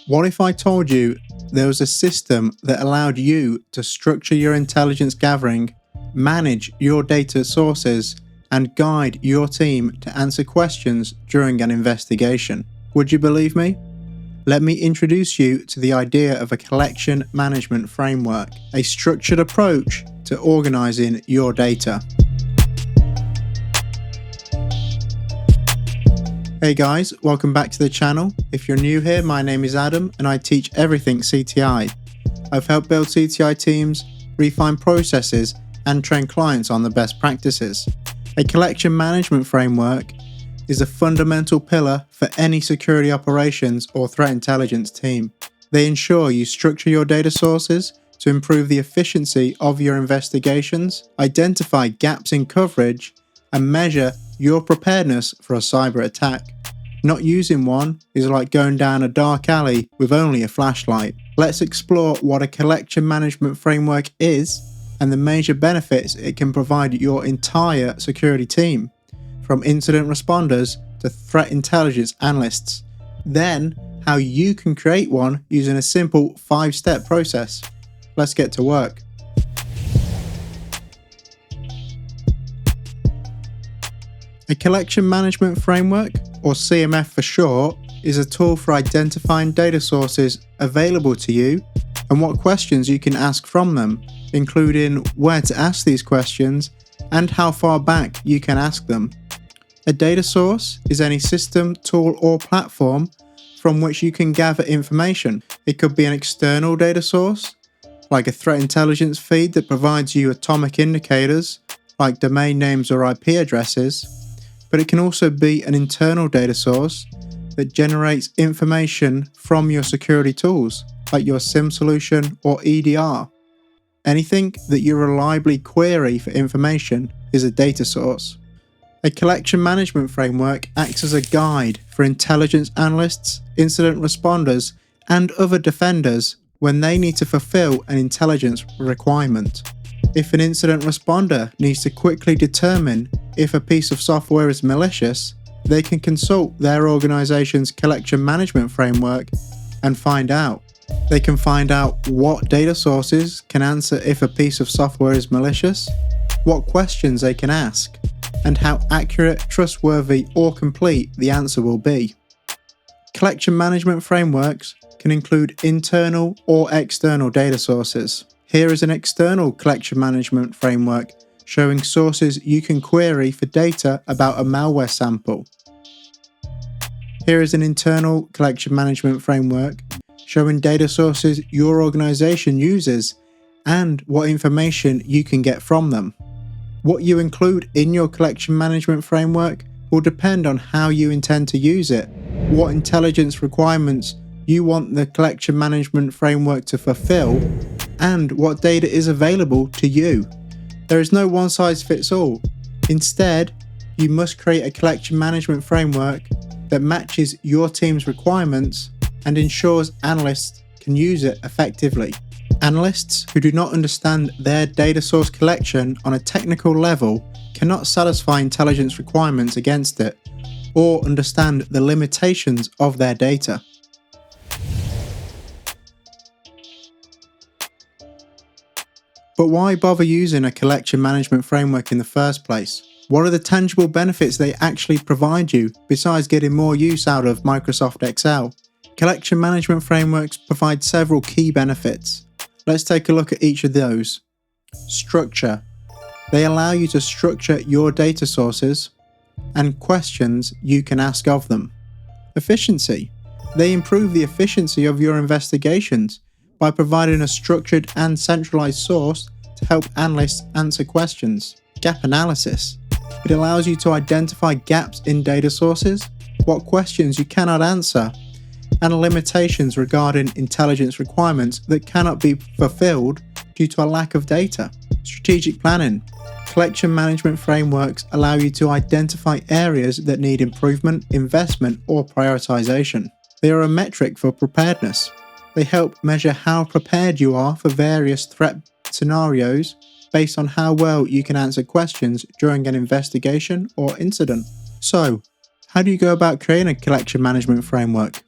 What if I told you there was a system that allowed you to structure your intelligence gathering, manage your data sources, and guide your team to answer questions during an investigation? Would you believe me? Let me introduce you to the idea of a collection management framework, a structured approach to organizing your data. Hey guys, welcome back to the channel. If you're new here, my name is Adam and I teach everything CTI. I've helped build CTI teams, refine processes, and train clients on the best practices. A collection management framework is a fundamental pillar for any security operations or threat intelligence team. They ensure you structure your data sources to improve the efficiency of your investigations, identify gaps in coverage, and measure your preparedness for a cyber attack. Not using one is like going down a dark alley with only a flashlight. Let's explore what a collection management framework is and the major benefits it can provide your entire security team, from incident responders to threat intelligence analysts. Then, how you can create one using a simple 5-step process. Let's get to work. A collection management framework, or CMF for short, is a tool for identifying data sources available to you and what questions you can ask from them, including where to ask these questions and how far back you can ask them. A data source is any system, tool, or platform from which you can gather information. It could be an external data source, like a threat intelligence feed that provides you atomic indicators, like domain names or IP addresses. But it can also be an internal data source that generates information from your security tools, like your SIM solution or EDR. Anything that you reliably query for information is a data source. A collection management framework acts as a guide for intelligence analysts, incident responders, and other defenders when they need to fulfill an intelligence requirement. If an incident responder needs to quickly determine if a piece of software is malicious, they can consult their organization's collection management framework and find out. They can find out what data sources can answer if a piece of software is malicious, what questions they can ask, and how accurate, trustworthy, or complete the answer will be. Collection management frameworks can include internal or external data sources. Here is an external collection management framework showing sources you can query for data about a malware sample. Here is an internal collection management framework showing data sources your organization uses and what information you can get from them. What you include in your collection management framework will depend on how you intend to use it, what intelligence requirements you want the collection management framework to fulfill, and what data is available to you. There is no one-size-fits-all. Instead, you must create a collection management framework that matches your team's requirements and ensures analysts can use it effectively. Analysts who do not understand their data source collection on a technical level cannot satisfy intelligence requirements against it or understand the limitations of their data. But why bother using a collection management framework in the first place? What are the tangible benefits they actually provide you besides getting more use out of Microsoft Excel? Collection management frameworks provide several key benefits. Let's take a look at each of those. Structure. They allow you to structure your data sources and questions you can ask of them. Efficiency. They improve the efficiency of your investigations by providing a structured and centralized source to help analysts answer questions. Gap analysis. It allows you to identify gaps in data sources, what questions you cannot answer, and limitations regarding intelligence requirements that cannot be fulfilled due to a lack of data. Strategic planning. Collection management frameworks allow you to identify areas that need improvement, investment, or prioritization. They are a metric for preparedness. They help measure how prepared you are for various threat scenarios based on how well you can answer questions during an investigation or incident. So, how do you go about creating a collection management framework?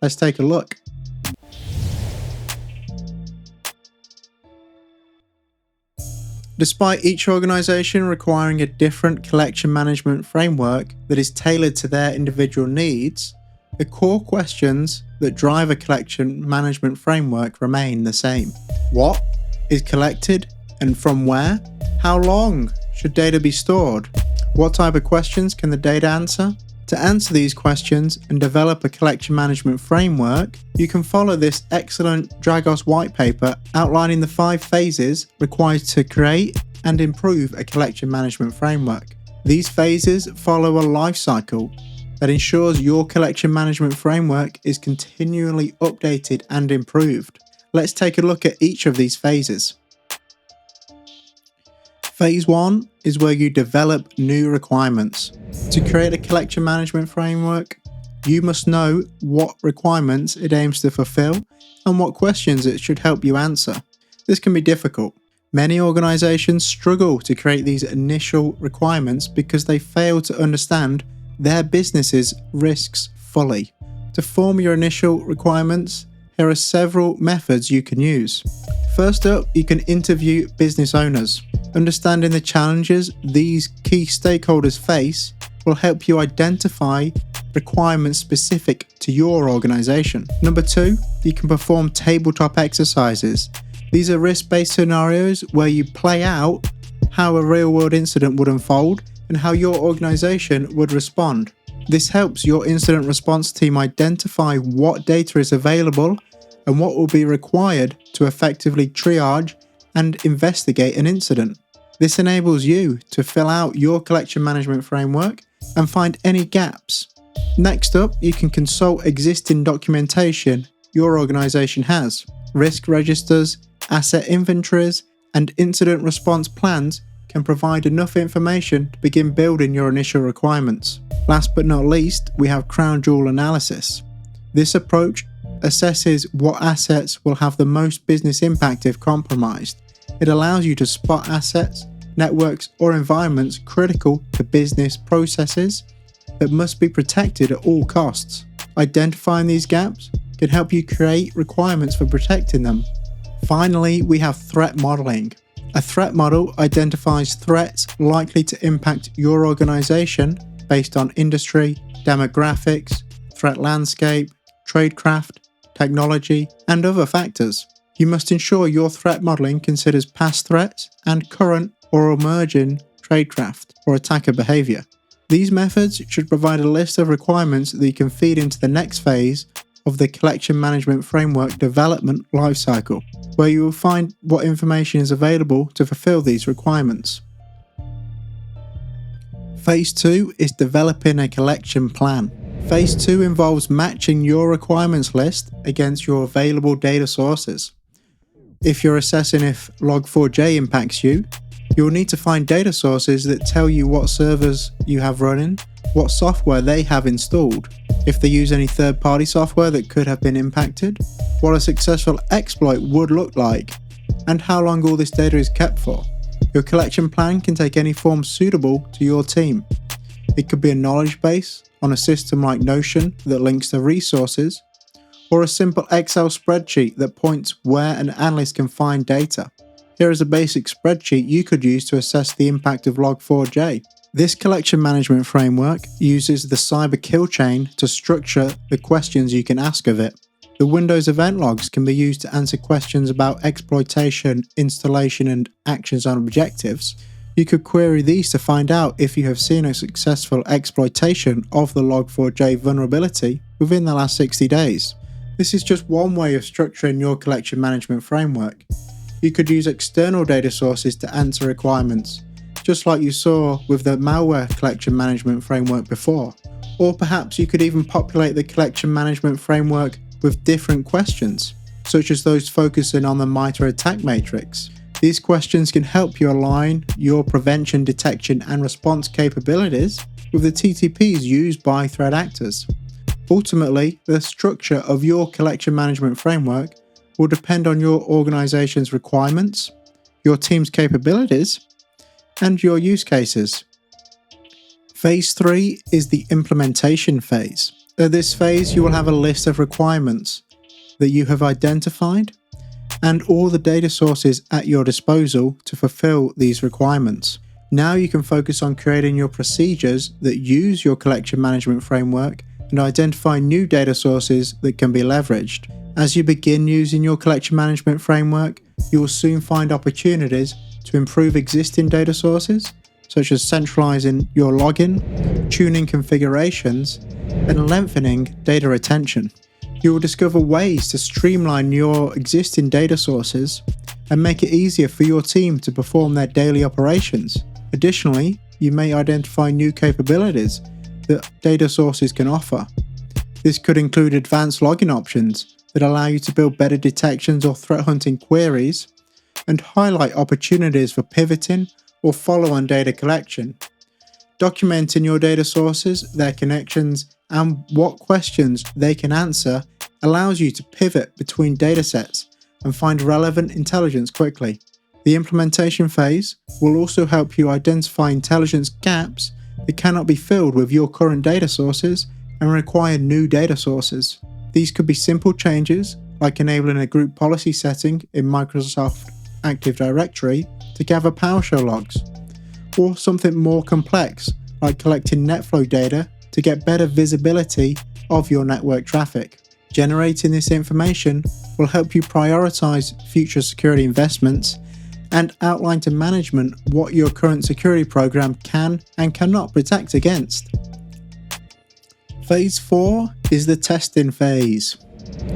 Let's take a look. Despite each organization requiring a different collection management framework that is tailored to their individual needs, the core questions that drive a collection management framework remain the same. What is collected and from where? How long should data be stored? What type of questions can the data answer? To answer these questions and develop a collection management framework, you can follow this excellent Dragos white paper outlining the 5 phases required to create and improve a collection management framework. These phases follow a life cycle that ensures your collection management framework is continually updated and improved. Let's take a look at each of these phases. Phase 1 is where you develop new requirements. To create a collection management framework, you must know what requirements it aims to fulfill and what questions it should help you answer. This can be difficult. Many organizations struggle to create these initial requirements because they fail to understand their business's risks fully. To form your initial requirements, there are several methods you can use. First up, you can interview business owners. Understanding the challenges these key stakeholders face will help you identify requirements specific to your organization. Number 2, you can perform tabletop exercises. These are risk-based scenarios where you play out how a real-world incident would unfold and how your organization would respond. This helps your incident response team identify what data is available and what will be required to effectively triage and investigate an incident. This enables you to fill out your collection management framework and find any gaps. Next up, you can consult existing documentation your organization has. Risk registers, asset inventories, and incident response plans can provide enough information to begin building your initial requirements. Last but not least, we have crown jewel analysis. This approach assesses what assets will have the most business impact if compromised. It allows you to spot assets, networks, or environments critical to business processes that must be protected at all costs. Identifying these gaps can help you create requirements for protecting them. Finally, we have threat modeling. A threat model identifies threats likely to impact your organization based on industry, demographics, threat landscape, tradecraft, technology, and other factors. You must ensure your threat modeling considers past threats and current or emerging tradecraft or attacker behavior. These methods should provide a list of requirements that you can feed into the next phase of the collection management framework development lifecycle, where you will find what information is available to fulfill these requirements. Phase 2 is developing a collection plan. Phase 2 involves matching your requirements list against your available data sources. If you're assessing if Log4j impacts you, you'll need to find data sources that tell you what servers you have running, what software they have installed, if they use any third-party software that could have been impacted, what a successful exploit would look like, and how long all this data is kept for. Your collection plan can take any form suitable to your team. It could be a knowledge base on a system like Notion that links to resources, or a simple Excel spreadsheet that points where an analyst can find data. Here is a basic spreadsheet you could use to assess the impact of Log4j. This collection management framework uses the cyber kill chain to structure the questions you can ask of it. The Windows event logs can be used to answer questions about exploitation, installation, and actions on objectives. You could query these to find out if you have seen a successful exploitation of the Log4j vulnerability within the last 60 days. This is just one way of structuring your collection management framework. You could use external data sources to answer requirements, just like you saw with the malware collection management framework before. Or perhaps you could even populate the collection management framework with different questions, such as those focusing on the MITRE attack matrix. These questions can help you align your prevention, detection, and response capabilities with the TTPs used by threat actors. Ultimately, the structure of your collection management framework will depend on your organization's requirements, your team's capabilities, and your use cases. Phase 3 is the implementation phase. At this phase, you will have a list of requirements that you have identified, and all the data sources at your disposal to fulfill these requirements. Now you can focus on creating your procedures that use your collection management framework and identify new data sources that can be leveraged. As you begin using your collection management framework, you will soon find opportunities to improve existing data sources, such as centralizing your login, tuning configurations, and lengthening data retention. You will discover ways to streamline your existing data sources and make it easier for your team to perform their daily operations. Additionally, you may identify new capabilities that data sources can offer. This could include advanced login options that allow you to build better detections or threat hunting queries, and highlight opportunities for pivoting or follow-on data collection. Documenting your data sources, their connections, and what questions they can answer allows you to pivot between datasets and find relevant intelligence quickly. The implementation phase will also help you identify intelligence gaps that cannot be filled with your current data sources and require new data sources. These could be simple changes like enabling a group policy setting in Microsoft Active Directory to gather PowerShell logs, or something more complex like collecting NetFlow data to get better visibility of your network traffic. Generating this information will help you prioritize future security investments and outline to management what your current security program can and cannot protect against. Phase 4 is the testing phase.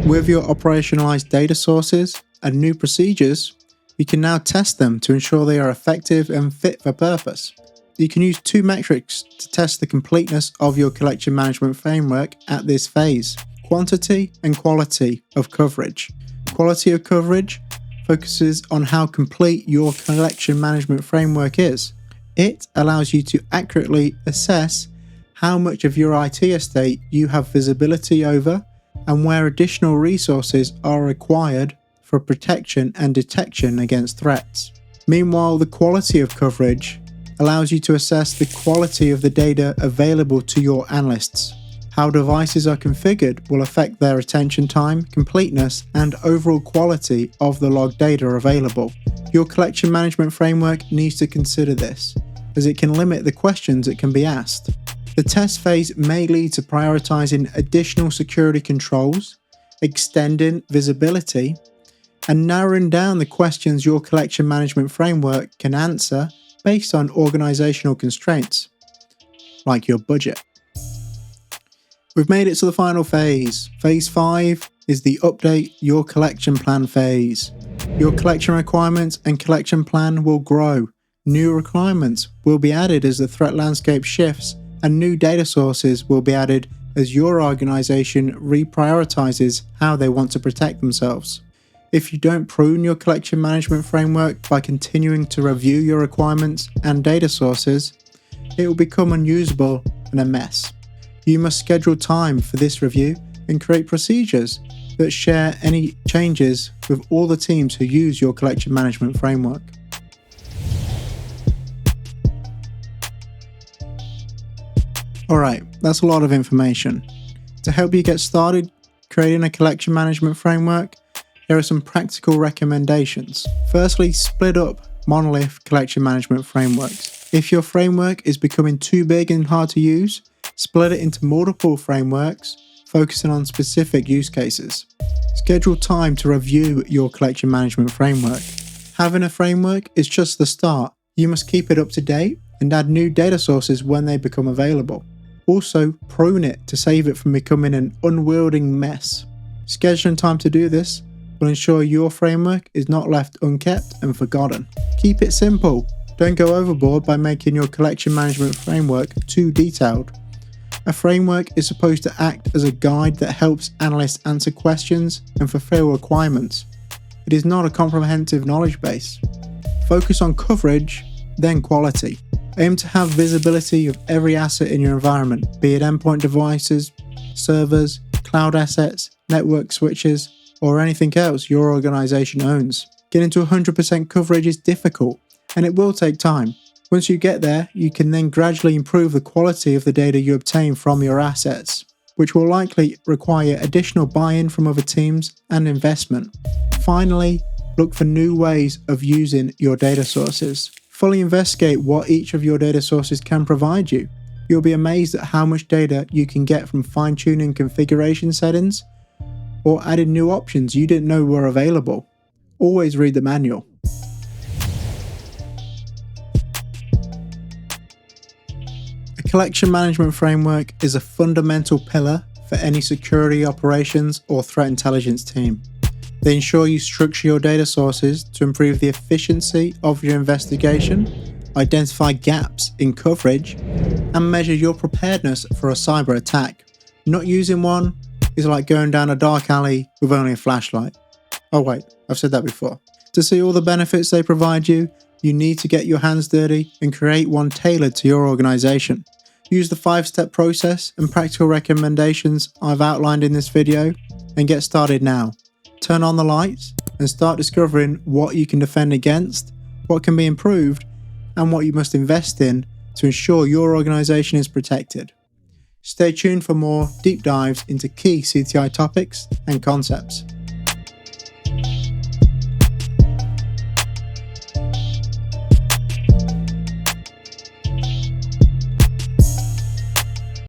With your operationalized data sources and new procedures, you can now test them to ensure they are effective and fit for purpose. You can use 2 metrics to test the completeness of your collection management framework at this phase: quantity and quality of coverage. Quality of coverage focuses on how complete your collection management framework is. It allows you to accurately assess how much of your IT estate you have visibility over and where additional resources are required for protection and detection against threats. Meanwhile, the quality of coverage allows you to assess the quality of the data available to your analysts. How devices are configured will affect their attention time, completeness, and overall quality of the log data available. Your collection management framework needs to consider this, as it can limit the questions that can be asked. The test phase may lead to prioritizing additional security controls, extending visibility, and narrowing down the questions your collection management framework can answer based on organizational constraints, like your budget. We've made it to the final phase. Phase 5 is the update your collection plan phase. Your collection requirements and collection plan will grow. New requirements will be added as the threat landscape shifts, and new data sources will be added as your organization reprioritizes how they want to protect themselves. If you don't prune your collection management framework by continuing to review your requirements and data sources, it will become unusable and a mess. You must schedule time for this review and create procedures that share any changes with all the teams who use your collection management framework. Alright, that's a lot of information. To help you get started creating a collection management framework, there are some practical recommendations. Firstly, split up monolith collection management frameworks. If your framework is becoming too big and hard to use, split it into multiple frameworks, focusing on specific use cases. Schedule time to review your collection management framework. Having a framework is just the start. You must keep it up to date and add new data sources when they become available. Also, prune it to save it from becoming an unwieldy mess. Scheduling time to do this will ensure your framework is not left unkept and forgotten. Keep it simple. Don't go overboard by making your collection management framework too detailed. A framework is supposed to act as a guide that helps analysts answer questions and fulfill requirements. It is not a comprehensive knowledge base. Focus on coverage, then quality. Aim to have visibility of every asset in your environment, be it endpoint devices, servers, cloud assets, network switches, or anything else your organization owns. Getting to 100% coverage is difficult, and it will take time. Once you get there, you can then gradually improve the quality of the data you obtain from your assets, which will likely require additional buy-in from other teams and investment. Finally, Look for new ways of using your data sources. Fully investigate what each of your data sources can provide you. You'll be amazed at how much data you can get from fine-tuning configuration settings or adding new options you didn't know were available. Always read the manual. A collection management framework is a fundamental pillar for any security operations or threat intelligence team. They ensure you structure your data sources to improve the efficiency of your investigation, identify gaps in coverage, and measure your preparedness for a cyber attack. Not using one is like going down a dark alley with only a flashlight. Oh wait, I've said that before. To see all the benefits they provide you, you need to get your hands dirty and create one tailored to your organization. Use the 5-step process and practical recommendations I've outlined in this video and get started now. Turn on the lights and start discovering what you can defend against, what can be improved, and what you must invest in to ensure your organization is protected. Stay tuned for more deep dives into key CTI topics and concepts.